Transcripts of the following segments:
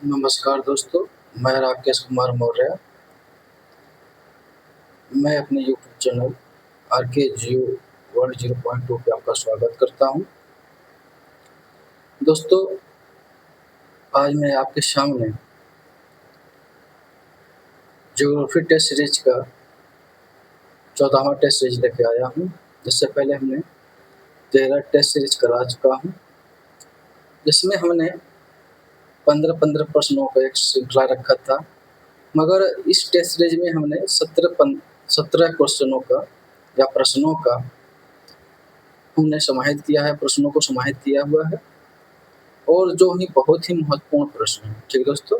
नमस्कार दोस्तों, मैं राकेश कुमार मौर्य। मैं अपने यूट्यूब चैनल आरके जियो वर्ल्ड 0.2 पे आपका स्वागत करता हूँ। दोस्तों, आज मैं आपके सामने ज्योग्राफी टेस्ट सीरीज का 14वां टेस्ट सीरीज लेके आया हूँ। जिससे पहले हमने 13 टेस्ट सीरीज करा चुका हूँ, जिसमें हमने 15-15 प्रश्नों का एक श्रृंखला रखा था। मगर इस टेस्ट सीरीज में हमने 17 क्वेश्चनों का या प्रश्नों का हमने समाहित किया है, प्रश्नों को समाहित किया हुआ है, और जो ही बहुत ही महत्वपूर्ण प्रश्न है। ठीक दोस्तों,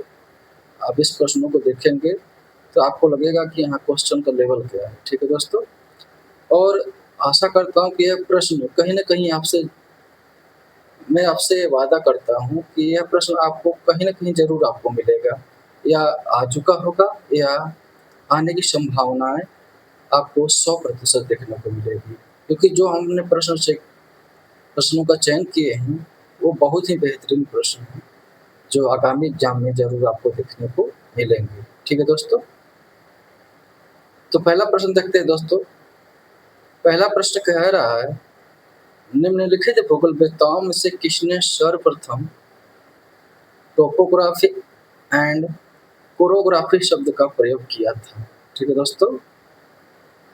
आप इस प्रश्नों को देखेंगे तो आपको लगेगा कि यहाँ क्वेश्चन का लेवल क्या है। ठीक है दोस्तों, और आशा करता हूँ कि यह प्रश्न कहीं न कहीं मैं आपसे वादा करता हूँ कि यह प्रश्न आपको कहीं न कहीं ज़रूर आपको मिलेगा, या आ चुका होगा, या आने की संभावनाएँ आपको 100% देखने को मिलेगी। क्योंकि जो हमने प्रश्नों का चयन किए हैं, वो बहुत ही बेहतरीन प्रश्न हैं, जो आगामी एग्ज़ाम में ज़रूर आपको देखने को मिलेंगे। ठीक है दोस्तों? तो पहला प्रश्न देखते हैं दोस्तों। पहला प्रश्न कह रहा है, निम्नलिखित भूगोलवेत्ताओं में से किसने सर्वप्रथम टोपोग्राफी एंड कोरोग्राफी शब्द का प्रयोग किया था? ठीक है दोस्तों?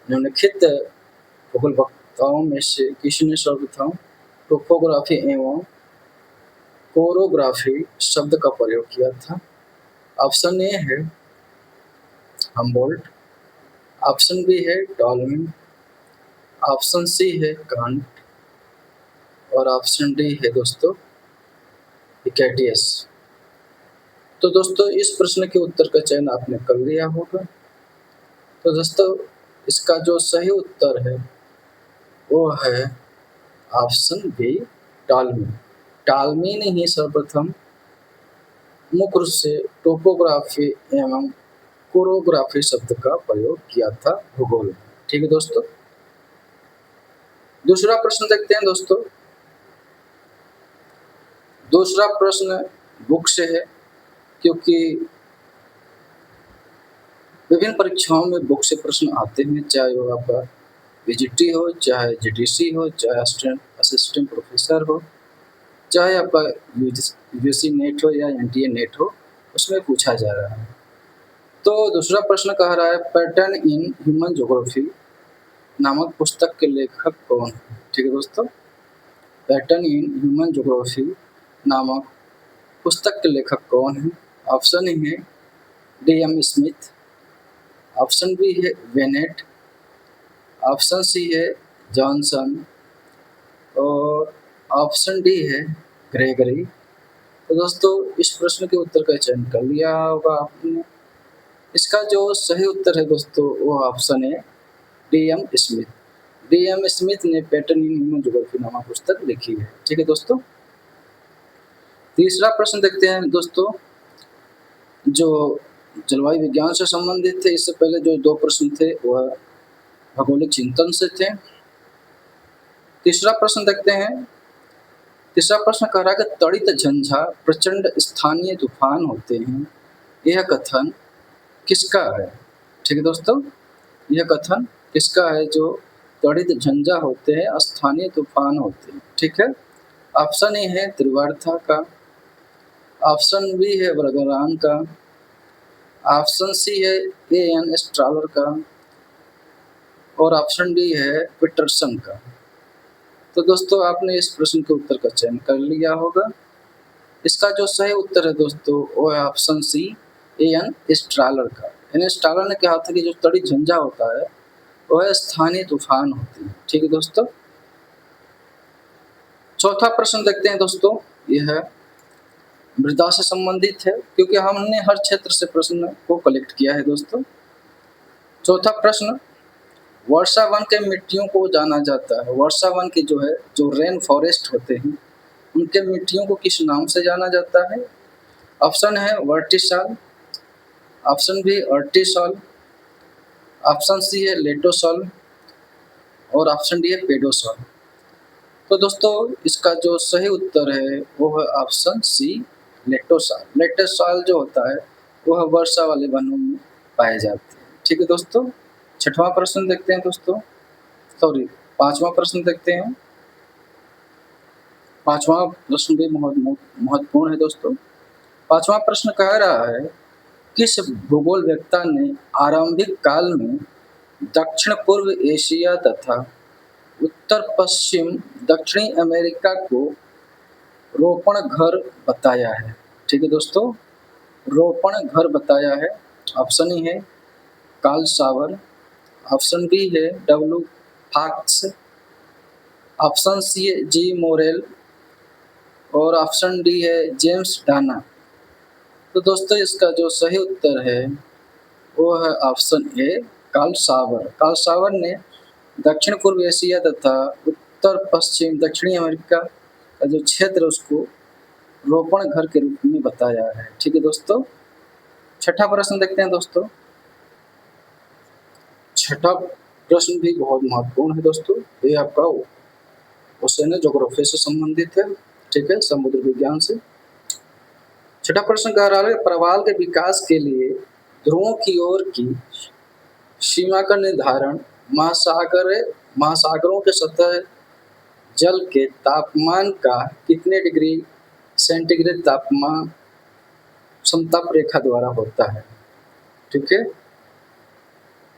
निम्नलिखित भूगोलवेत्ताओं में से किसने सर्वप्रथम टोपोग्राफी एवं कोरोग्राफी शब्द का प्रयोग किया था? ऑप्शन ए है हम्बोल्ट, ऑप्शन बी है टॉलमी, ऑप्शन सी है कांट, और ऑप्शन डी है दोस्तों हिकैटियस। तो दोस्तों, इस प्रश्न के उत्तर का चयन आपने कर लिया होगा। तो दोस्तों, इसका जो सही उत्तर है वो है ऑप्शन बी टॉलमी। टॉलमी ने ही सर्वप्रथम मुख्य रूप से टोपोग्राफी एवं कोरोग्राफी शब्द का प्रयोग किया था भूगोल में। ठीक है दोस्तों, दूसरा प्रश्न देखते हैं दोस्तों। दूसरा प्रश्न बुक से है, क्योंकि विभिन्न परीक्षाओं में बुक से प्रश्न आते हैं, चाहे वो आपका पीजीटी हो, चाहे जीडीसी हो, चाहे असिस्टेंट प्रोफेसर हो, चाहे आपका यूजीसी नेट हो या एनटीए नेट हो, उसमें पूछा जा रहा है। तो दूसरा प्रश्न कह रहा है, पैटर्न इन ह्यूमन ज्योग्राफी नामक पुस्तक के लेखक कौन है? ठीक है दोस्तों, पैटर्न इन ह्यूमन ज्योग्राफी नामक पुस्तक के लेखक कौन है? ऑप्शन ए है डी.एम. स्मिथ, ऑप्शन बी है वेनेट, ऑप्शन सी है जॉनसन, और ऑप्शन डी है ग्रेगरी। तो दोस्तों, इस प्रश्न के उत्तर का चयन कर लिया होगा आपने। इसका जो सही उत्तर है दोस्तों, वो ऑप्शन है डी.एम. स्मिथ। डी.एम. स्मिथ ने पैटर्न इन ह्यूमन ज्योग्राफी नामक पुस्तक लिखी है। ठीक है दोस्तों, तीसरा प्रश्न देखते हैं दोस्तों, जो जलवायु विज्ञान से संबंधित थे। इससे पहले जो 2 प्रश्न थे वह भौगोलिक चिंतन से थे। तीसरा प्रश्न देखते हैं। तीसरा प्रश्न कह रहा है कि तड़ित झंझा प्रचंड स्थानीय तूफान होते हैं, यह कथन किसका है? ठीक है दोस्तों, यह कथन किसका है जो तड़ित झंझा होते हैं, स्थानीय तूफान होते हैं? ठीक है, ऑप्शन ए है त्रिवार्था का, ऑप्शन बी है ब्रगरान का, ऑप्शन सी है ए.एन. स्ट्रॉलर का, और ऑप्शन डी है पीटरसन का। तो दोस्तों, आपने इस प्रश्न के उत्तर का चयन कर लिया होगा। इसका जो सही उत्तर है दोस्तों, वो है ऑप्शन सी ए.एन. स्ट्रॉलर का। एन स्ट्रॉलर ने कहा था कि जो तड़ित झंझा होता है वह स्थानीय तूफान होती है। ठीक है दोस्तों, चौथा प्रश्न देखते हैं दोस्तों। यह है मृदा से संबंधित है, क्योंकि हमने हर क्षेत्र से प्रश्न को कलेक्ट किया है दोस्तों। चौथा प्रश्न, वर्षा वन के मिट्टियों को जाना जाता है। वर्षा वन की जो है, जो रेन फॉरेस्ट होते हैं, उनके मिट्टियों को किस नाम से जाना जाता है? ऑप्शन है वर्टिसॉल, ऑप्शन बी अर्टिसॉल, ऑप्शन सी है लेटोसॉल, और ऑप्शन डी है पेडोसॉल। तो दोस्तों, इसका जो सही उत्तर है वो है ऑप्शन सी लेटोसाल। लेटोसाल जो होता है वह वर्षा वाले वनों में पाए जाते हैं। ठीक है दोस्तों, छठवां प्रश्न देखते हैं दोस्तों, सॉरी पांचवा प्रश्न देखते हैं। पांचवा प्रश्न भी महत्वपूर्ण है दोस्तों। पांचवा प्रश्न कह रहा है, किस भूगोलवेत्ता ने आरंभिक काल में दक्षिण पूर्व एशिया तथा उत्तर पश्चिम दक्षिणी अमेरिका को रोपण घर बताया है? ठीक है दोस्तों, रोपण घर बताया है। ऑप्शन ए है कार्ल सावर, ऑप्शन बी है डब्ल्यू फॉक्स, ऑप्शन सी है जी मोरेल और ऑप्शन डी है जेम्स डाना। तो दोस्तों इसका जो सही उत्तर है वो है option A Carl Sauer. Carl Sauer ने दक्षिण पूर्व एशिया तथा उत्तर पश्चिम दक्षिणी अमेरिका का जो क्षेत्र है उसको रोपण घर के रूप में बताया है। ठीक है दोस्तों, छठा प्रश्न देखते हैं दोस्तों। छठा प्रश्न भी बहुत महत्वपूर्ण है दोस्तों। ये आपका क्वेश्चन है, ज्योग्राफी से संबंधित है। ठीक है, समुद्र विज्ञान से। छठा प्रश्न कह रहा है, प्रवाल के विकास के लिए ध्रुवों की ओर की सीमा का निर्धारण महासागरों के सतह जल के तापमान का कितने डिग्री सेंटीग्रेड तापमान समताप रेखा द्वारा होता है? ठीक है,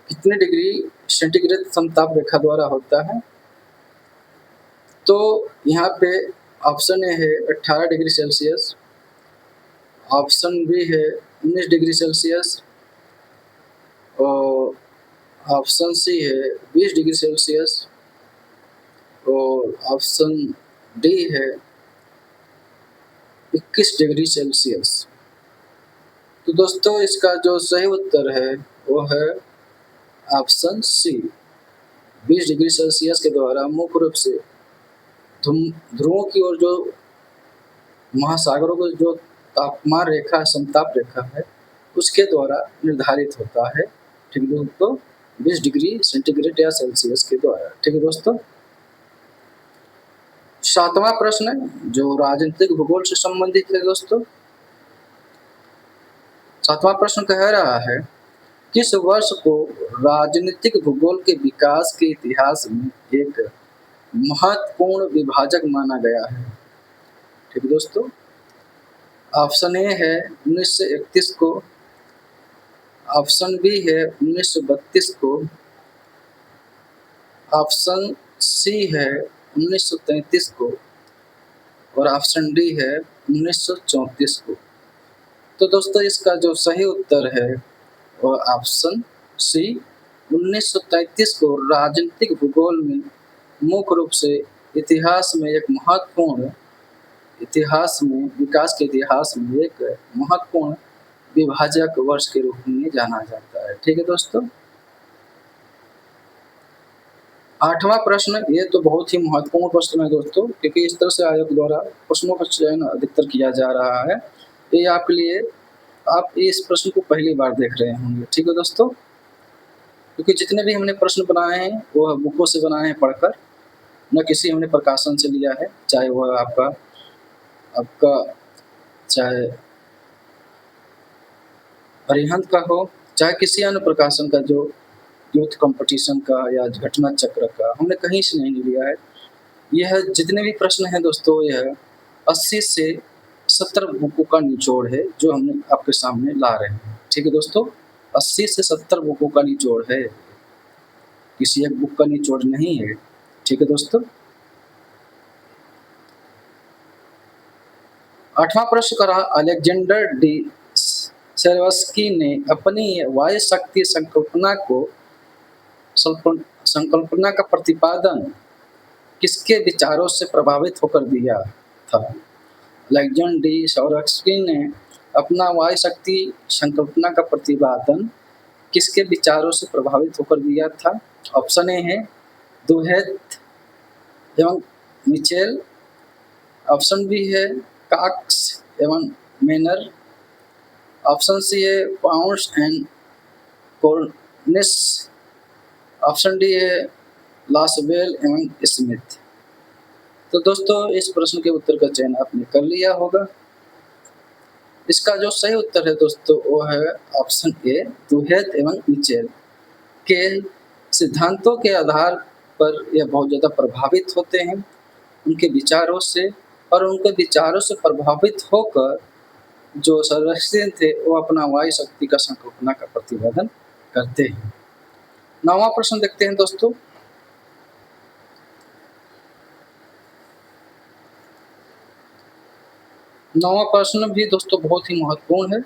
कितने डिग्री सेंटीग्रेड समताप रेखा द्वारा होता है? तो यहाँ पे ऑप्शन ए है 18 डिग्री सेल्सियस, ऑप्शन बी है 19 डिग्री सेल्सियस और ऑप्शन सी है 20 डिग्री सेल्सियस और ऑप्शन डी है 21 डिग्री सेल्सियस। तो दोस्तों इसका जो सही उत्तर है वो है ऑप्शन सी, 20 डिग्री सेल्सियस के द्वारा मुख्य रूप से ध्रुवों की ओर जो महासागरों को जो तापमान रेखा समताप रेखा है उसके द्वारा निर्धारित होता है। ठीक है दोस्तों, 20 डिग्री सेंटीग्रेड या सेल्सियस के द्वारा। ठीक है दोस्तों, सातवां प्रश्न जो राजनीतिक भूगोल से संबंधित है दोस्तों। सातवां प्रश्न कह रहा है, किस वर्ष को राजनीतिक भूगोल के विकास के इतिहास में एक महत्वपूर्ण विभाजक माना गया है? ठीक है दोस्तों, ऑप्शन ए है 1931 को, ऑप्शन बी है 1932 को, ऑप्शन सी है 1933 को और ऑप्शन डी है 1934 को। तो दोस्तों इसका जो सही उत्तर है वो ऑप्शन सी 1933 को राजनीतिक भूगोल में मुख्य रूप से इतिहास में एक महत्वपूर्ण इतिहास में विकास के इतिहास में एक महत्वपूर्ण विभाजक वर्ष के रूप में जाना जाता है। ठीक है दोस्तों, आठवां प्रश्न ये तो बहुत ही महत्वपूर्ण प्रश्न है दोस्तों, क्योंकि इस तरह से आयोग द्वारा प्रश्नों का चयन अधिकतर किया जा रहा है। ये आपके लिए आप इस प्रश्न को पहली बार देख रहे होंगे। ठीक है दोस्तों, क्योंकि जितने भी हमने प्रश्न बनाए हैं वो बुकों से बनाए हैं पढ़कर, न किसी हमने प्रकाशन से लिया है, चाहे वह आपका चाहे अरिहंत का हो, चाहे किसी अन्य प्रकाशन का जो यूथ कंपटीशन का या घटना चक्र का, हमने कहीं से नहीं लिया है। यह जितने भी प्रश्न हैं दोस्तों यह 80 से 70 बुकों का निचोड़ है जो हमने आपके सामने ला रहे हैं। ठीक है दोस्तों, 80 से 70 बुकों का निचोड़ है, किसी एक बुक का निचोड़ नहीं है। ठीक है दोस्तों, आठवां प्रश्न करा, अलेक्जेंडर डी सेरेवस्की ने अपनी वायु शक्ति संकल्पना का प्रतिपादन किसके विचारों से प्रभावित होकर दिया था? अलेक्जेंडर डी सेरेवस्की ने अपना वायु शक्ति संकल्पना का प्रतिपादन किसके विचारों से प्रभावित होकर दिया था? ऑप्शन ए है दुहेत एवं मिचेल, ऑप्शन बी है कॉक्स एवं मेनर, ऑप्शन सी है पाउंड्स एंड कोर्निस, ऑप्शन डी है लासबेल एवं स्मिथ। तो दोस्तों इस प्रश्न के उत्तर का चयन आपने कर लिया होगा। इसका जो सही उत्तर है दोस्तों वो है ऑप्शन ए, दुहैत एवं मिचेल के सिद्धांतों के आधार पर यह बहुत ज़्यादा प्रभावित होते हैं उनके विचारों से, और उनके विचारों से प्रभावित होकर जो संरक्षित थे वो अपना वायु शक्ति का संकल्पना का प्रतिपादन करते हैं। 9वां प्रश्न देखते हैं दोस्तों। नौवां प्रश्न भी दोस्तों बहुत ही महत्वपूर्ण है।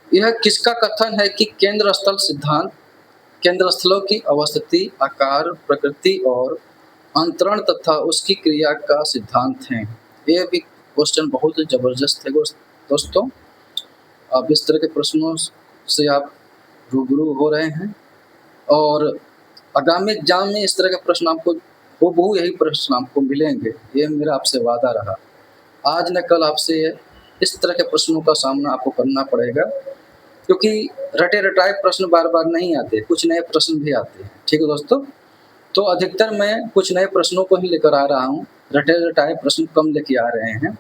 यह किसका कथन है कि केंद्र स्थल सिद्धांत केंद्र स्थलों की अवस्थिति, आकार, प्रकृति और अंतरण तथा उसकी क्रिया का सिद्धांत है। यह भी क्वेश्चन बहुत ही जबरदस्त है दोस्तों। अब इस तरह के प्रश्नों से आप रूबरू हो रहे हैं और आगामी एग्जाम में इस तरह के प्रश्न आपको हूबहू यही प्रश्न आपको मिलेंगे, ये मेरा आपसे वादा रहा। आज न कल आपसे इस तरह के प्रश्नों का सामना आपको करना पड़ेगा, क्योंकि रटे रटाए प्रश्न बार बार नहीं आते, कुछ नए प्रश्न भी आते हैं। ठीक है दोस्तों, तो अधिकतर मैं कुछ नए प्रश्नों को ही लेकर आ रहा हूँ, रटे रटाए प्रश्न कम लेके आ रहे हैं।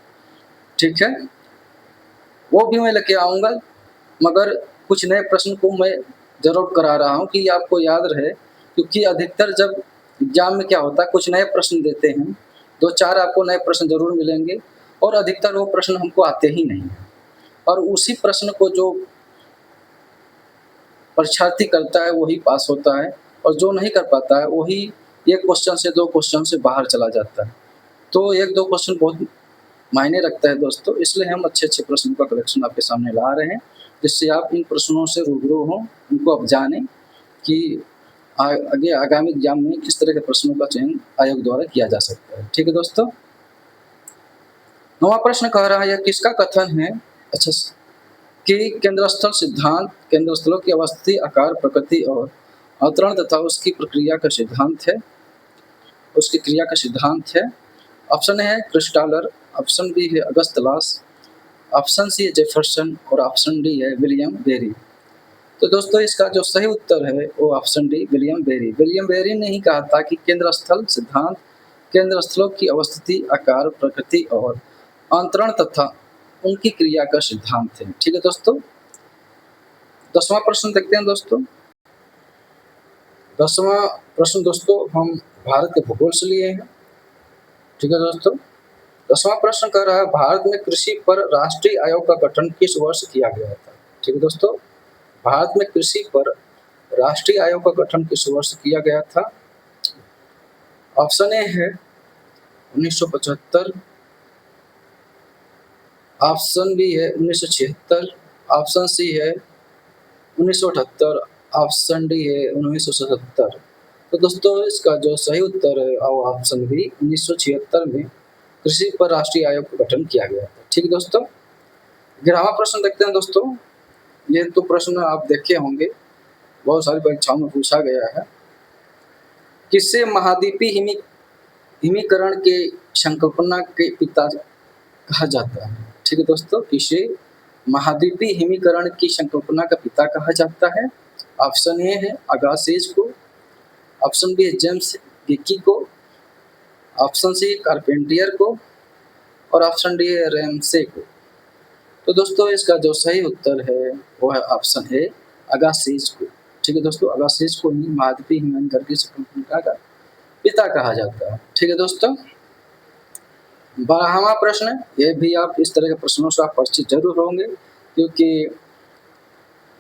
ठीक है, वो भी मैं लेके आऊँगा, मगर कुछ नए प्रश्न को मैं ज़रूर करा रहा हूँ कि आपको याद रहे, क्योंकि अधिकतर जब एग्जाम में क्या होता है, कुछ नए प्रश्न देते हैं, 2-4 आपको नए प्रश्न ज़रूर मिलेंगे और अधिकतर वो प्रश्न हमको आते ही नहीं हैं, और उसी प्रश्न को जो परीक्षार्थी करता है वही पास होता है, और जो नहीं कर पाता है वही 1 क्वेश्चन से 2 क्वेश्चन से बाहर चला जाता है। तो 1-2 क्वेश्चन बहुत मायने रखता है दोस्तों, इसलिए हम अच्छे-अच्छे प्रश्नों का कलेक्शन आपके सामने ला रहे हैं, जिससे आप इन प्रश्नों से रूबरू हों, उनको आप जानें कि आगे आगामी एग्जाम में किस तरह के प्रश्नों का चयन आयोग द्वारा किया जा सकता है। ठीक है दोस्तों, 9वां प्रश्न कह रहा है यह किसका कथन है अच्छा कि केंद्र स्थल सिद्धांत केंद्र स्थलों की अवस्थिति, आकार, प्रकृति और अवतरण तथा उसकी प्रक्रिया का सिद्धांत है, उसकी क्रिया का सिद्धांत है। ऑप्शन ए है क्रिस्टालर, ऑप्शन बी है अगस्तलास, ऑप्शन सी है जेफरसन और ऑप्शन डी है विलियम बेरी। तो दोस्तों इसका जो सही उत्तर है वो option D William Berry. William Berry ने ही कहा था कि केंद्र स्थल सिद्धांत केंद्र स्थलों की अवस्थिति, आकार, प्रकृति और अंतरण तथा उनकी क्रिया का सिद्धांत है। ठीक है दोस्तों, 10वां प्रश्न देखते हैं दोस्तों। 10वां प्रश्न दोस्तों हम भारत के भूगोल से लिए हैं। ठीक है दोस्तों, 10वां प्रश्न कह रहा है भारत में कृषि पर राष्ट्रीय आयोग का गठन किस वर्ष किया गया था। ठीक है दोस्तों, भारत में कृषि पर राष्ट्रीय आयोग का गठन किस वर्ष किया गया था। ऑप्शन ए है 1975, ऑप्शन बी है 1976, ऑप्शन सी है 1978, ऑप्शन डी है 1977। तो दोस्तों इसका जो सही उत्तर है वो ऑप्शन बी 1976 में कृषि पर राष्ट्रीय आयोग का गठन किया गया था। ठीक है दोस्तों, 11वां प्रश्न देखते हैं दोस्तों। ये तो प्रश्न आप देखे होंगे, बहुत सारी परीक्षाओं में पूछा गया है। किसे महाद्वीपीय हिमीकरण के संकल्पना के पिता कहा जाता है। ठीक है दोस्तों, किसे महाद्वीपीय हिमीकरण की संकल्पना का पिता कहा जाता है। ऑप्शन ए है अगासिज को, ऑप्शन बी है जेम्स गेकी को, ऑप्शन सी कारपेंटियर को और ऑप्शन डी है रैमसे को। तो दोस्तों इसका जो सही उत्तर है वो है ऑप्शन है अगासिज को। ठीक है दोस्तों, अगासिज को ही महाद्वीपीय हिमीकरण की संकल्पना का पिता कहा जाता है। ठीक है दोस्तों, 12वां प्रश्न, ये भी आप इस तरह के प्रश्नों से आप परिचित जरूर होंगे, क्योंकि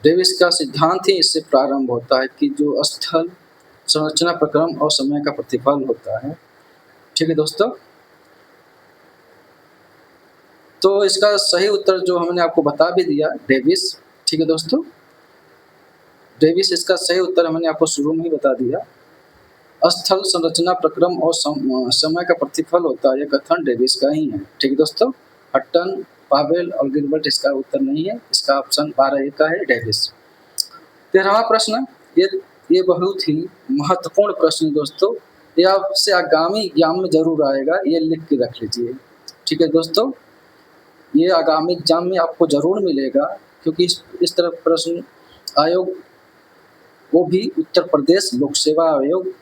डेविस का सिद्धांत ही इससे प्रारंभ होता है कि जो स्थल, संरचना, प्रक्रम और समय का प्रतिफल होता है। ठीक है दोस्तों, तो इसका सही उत्तर जो हमने आपको बता भी दिया, डेविस। ठीक है दोस्तों, डेविस इसका सही उत्तर हमने आपको शुरू में ही बता दिया। स्थल, संरचना, प्रक्रम और समय का प्रतिफल होता है, यह कथन डेविस का ही है। ठीक है दोस्तों, हट्टन, पावेल और गिलबर्ट इसका उत्तर नहीं है, इसका ऑप्शन 12 का है डेविस। 13वां प्रश्न, ये बहुत ही महत्वपूर्ण प्रश्न दोस्तों, ये आपसे आगामी एग्जाम में जरूर आएगा, ये लिख के रख लीजिए। ठीक है दोस्तों, ये आगामी एग्जाम में आपको जरूर मिलेगा, क्योंकि इस तरह प्रश्न आयोग, वो भी उत्तर प्रदेश लोक सेवा आयोग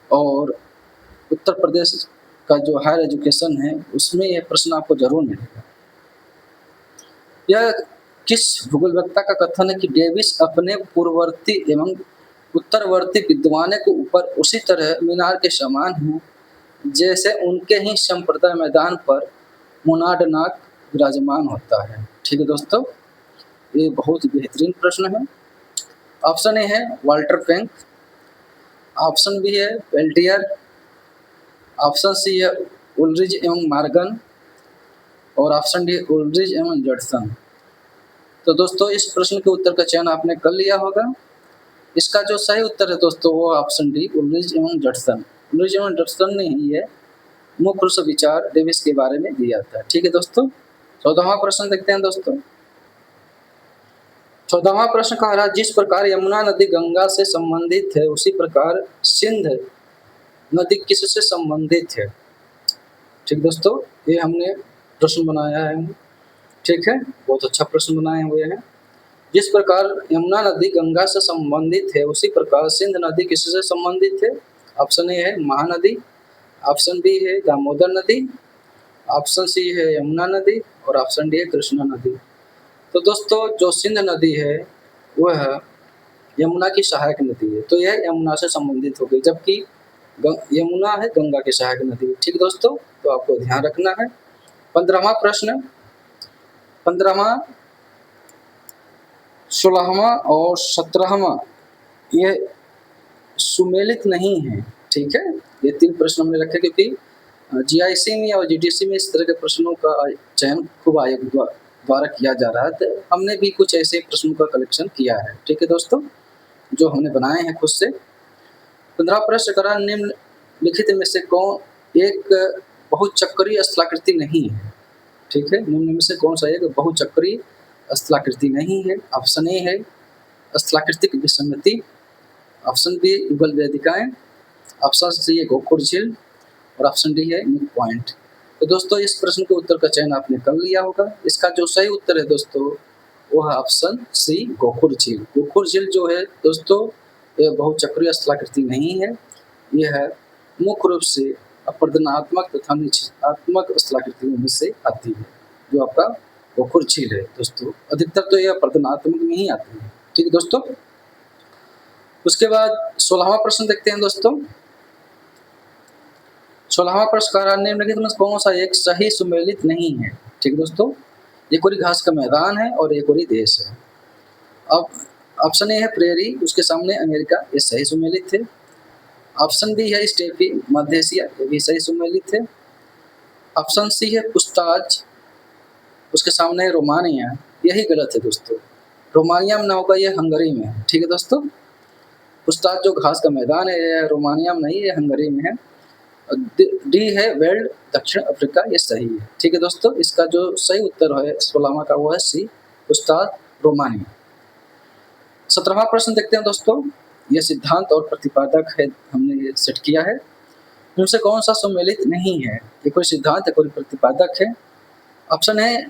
और उत्तर प्रदेश का जो हायर एजुकेशन है उसमें यह प्रश्न आपको जरूर मिलेगा। यह किस भूगोलवेत्ता का कथन है कि डेविस अपने पूर्ववर्ती एवं उत्तरवर्ती विद्वानों के ऊपर उसी तरह मीनार के समान हूँ जैसे उनके ही संप्रदाय मैदान पर मोनाडनाक विराजमान होता है। ठीक है दोस्तों, ये बहुत बेहतरीन प्रश्न है। ऑप्शन ए है वाल्टर फ्रैंक, ऑप्शन बी है पेल्टियर, ऑप्शन सी है उलरिज एवं मार्गन और ऑप्शन डी उलरिज एवं जडसन। तो दोस्तों इस प्रश्न के उत्तर का चयन आपने कर लिया होगा। इसका जो सही उत्तर है दोस्तों वो ऑप्शन डी उलरिज एवं जडसन। उलरिज एवं जडसन ने ही है मुख्य रूप से विचार डेविस के बारे में दिया था। ठीक है दोस्तों, 14वां प्रश्न देखते हैं दोस्तों। 14वां प्रश्न कह रहा है जिस प्रकार यमुना नदी गंगा से संबंधित है उसी प्रकार सिंध नदी किससे संबंधित है। ठीक दोस्तों, ये हमने प्रश्न बनाया है। ठीक है, बहुत अच्छा प्रश्न बनाए हुए हैं। जिस प्रकार यमुना नदी गंगा से संबंधित है उसी प्रकार सिंध नदी किससे संबंधित है। ऑप्शन ए है महानदी, ऑप्शन बी है दामोदर नदी, ऑप्शन सी है यमुना नदी और ऑप्शन डी है कृष्णा नदी। तो दोस्तों जो सिंध नदी है वह यमुना की सहायक नदी है, तो यह यमुना से संबंधित हो गई, जबकि यमुना है गंगा की सहायक नदी। ठीक दोस्तों, तो आपको ध्यान रखना है। 15वां प्रश्न, 15वां, 16वां और 17वां ये सुमेलित नहीं है। ठीक है, ये 3 प्रश्न हमने रखे क्योंकि जीआईसी में और जीडीसी में इस तरह के प्रश्नों का चयन खूब आयोग द्वारा किया जा रहा है, तो हमने भी कुछ ऐसे प्रश्नों का कलेक्शन किया है। ठीक है दोस्तों, जो हमने बनाए हैं खुद से। 15 प्रश्न करा निम्नलिखित में से कौन एक बहुचक्रीय स्थलाकृति नहीं है। ठीक है, निम्न में से कौन सा एक बहुचक्रीय स्थलाकृति नहीं है। ऑप्शन ए है स्थलाकृतिक विसंगति, ऑप्शन बी युगल वेदिकाएं, ऑप्शन सी है गोखुर झील और ऑप्शन डी है मिड पॉइंट। तो दोस्तों इस प्रश्न के उत्तर का चयन आपने कर लिया होगा। इसका जो सही उत्तर है दोस्तों वो है ऑप्शन सी गोखुर झील। गोखुर झील जो है दोस्तों यह बहुचक्रीय स्थलाकृति नहीं है, यह है मुख्य रूप से अपर्दनात्मक तथा निश्चितात्मक स्थलाकृतियों में से आती है। जो आपका गोखुर झील है दोस्तों, अधिकतर तो यह अपर्दनात्मक में ही आती है। ठीक है दोस्तों, उसके बाद 16वां प्रश्न देखते हैं दोस्तों। 16वां प्रश्न निम्नलिखित में कौन सा एक सही सुमेलित नहीं है। ठीक दोस्तों, ये कोई घास का मैदान है और ये कोई देश है। अब ऑप्शन ए है प्रेरी, उसके सामने अमेरिका, ये सही सुमेलित है। ऑप्शन बी है स्टेपी, मध्य एशिया, ये भी सही सुमेलित है। ऑप्शन सी है पुस्ताज, उसके सामने रोमानिया, यही गलत है दोस्तों। रोमानिया में ना होगा, ये हंगरी में है। ठीक है दोस्तों, पुस्ताज जो घास का मैदान है ये रोमानिया में नहीं, ये हंगरी में है। डी है वेल्ड, दक्षिण अफ्रीका, ये सही है। ठीक है दोस्तों, इसका जो सही उत्तर है 16वां का वो है सी पुस्ताज रोमानिया। 17वां प्रश्न देखते हैं दोस्तों। ये सिद्धांत और प्रतिपादक है, हमने ये सेट किया है। इनसे कौन सा सम्मिलित नहीं है। ये कोई सिद्धांत है, कोई प्रतिपादक है। ऑप्शन है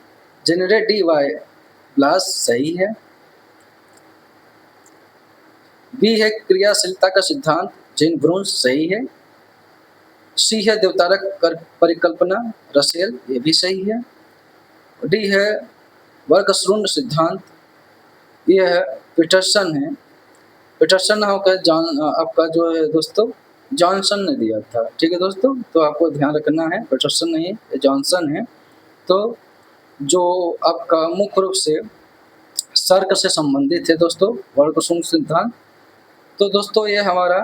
जेनरेट डी वाई ब्लास, सही है। बी है क्रियाशीलता का सिद्धांत, जेन ब्रून्स, सही है। सी है देवतारक परिकल्पना, रसेल, ये भी सही है। डी है वर्गशून्य सिद्धांत, ये है पीटरसन है। पीटरसन होकर आपका जो है दोस्तों जॉनसन ने दिया था। ठीक है दोस्तों, तो आपको ध्यान रखना है पीटरसन नहीं है, जॉनसन है। तो जो आपका मुख्य रूप से सर्क से संबंधित है दोस्तों वर्गशून्य सिद्धांत। तो दोस्तों ये हमारा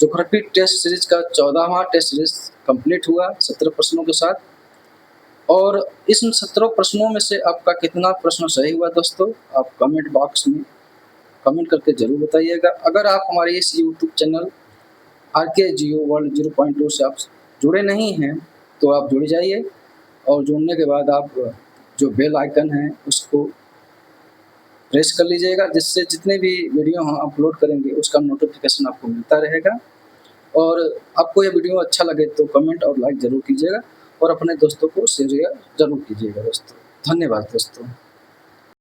ज्योग्राफी टेस्ट सीरीज का 14वां टेस्ट सीरीज कंप्लीट हुआ 17 प्रश्नों के साथ। और इस 17 प्रश्नों में से आपका कितना प्रश्न सही हुआ दोस्तों, आप कमेंट बॉक्स में कमेंट करके जरूर बताइएगा। अगर आप हमारे इस YouTube channel RK Geo World 0.2 से आप जुड़े नहीं हैं तो आप जुड़ जाइए, और जुड़ने के बाद आप जो बेल आइकन है उसको प्रेस कर लीजिएगा, जिससे जितने भी वीडियो हम अपलोड करेंगे उसका नोटिफिकेशन आपको मिलता रहेगा। और आपको यह वीडियो अच्छा लगे तो कमेंट और लाइक ज़रूर कीजिएगा, और अपने दोस्तों को शेयर ज़रूर कीजिएगा दोस्तों। धन्यवाद दोस्तों।